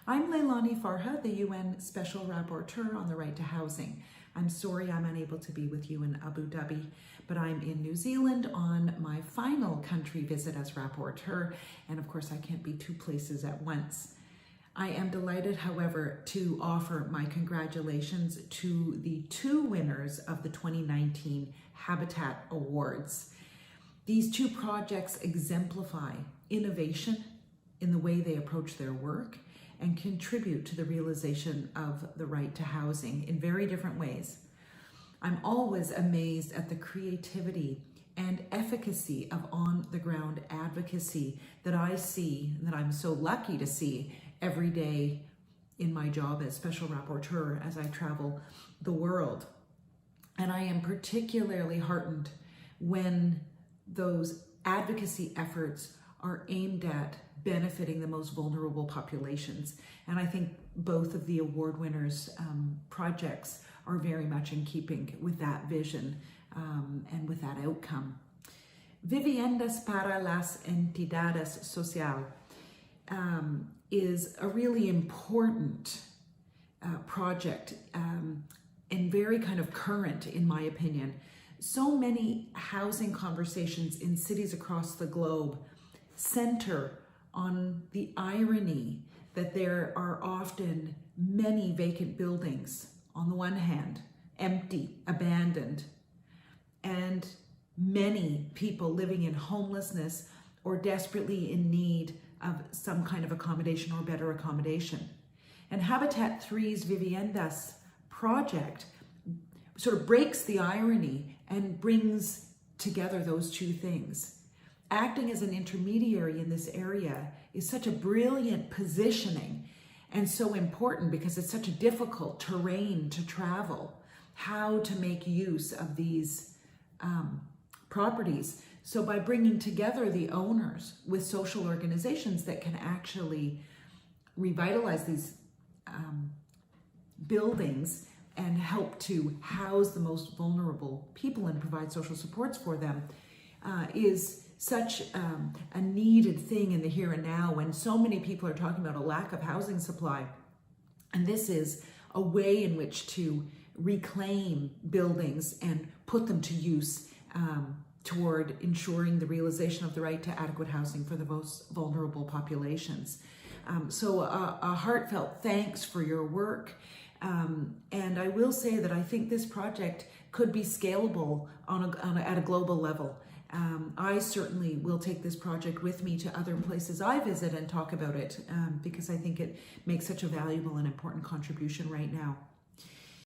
I'm Leilani Farha, the UN Special Rapporteur on the Right to Housing. I'm sorry I'm unable to be with you in Abu Dhabi, but I'm in New Zealand on my final country visit as Rapporteur, and of course I can't be two places at once. I am delighted, however, to offer my congratulations to the two winners of the 2019 Habitat Awards. These two projects exemplify innovation in the way they approach their work and contribute to the realization of the right to housing in very different ways. I'm always amazed at the creativity and efficacy of on-the-ground advocacy that I see, that I'm so lucky to see every day in my job as Special Rapporteur as I travel the world. And I am particularly heartened when those advocacy efforts are aimed at benefiting the most vulnerable populations. And I think both of the award winners' projects are very much in keeping with that vision and with that outcome. Viviendas para las entidades social is a really important project and very kind of current, in my opinion. So many housing conversations in cities across the globe center on the irony that there are often many vacant buildings, on the one hand, empty, abandoned, and many people living in homelessness or desperately in need of some kind of accommodation or better accommodation. And Habitat 3's Viviendas project sort of breaks the irony and brings together those two things. Acting as an intermediary in this area is such a brilliant positioning and so important because it's such a difficult terrain to travel, how to make use of these properties. So by bringing together the owners with social organizations that can actually revitalize these buildings and help to house the most vulnerable people and provide social supports for them is such a needed thing in the here and now when so many people are talking about a lack of housing supply. And this is a way in which to reclaim buildings and put them to use toward ensuring the realization of the right to adequate housing for the most vulnerable populations. So a heartfelt thanks for your work. And I will say that I think this project could be scalable at a global level. I certainly will take this project with me to other places I visit and talk about it because I think it makes such a valuable and important contribution right now.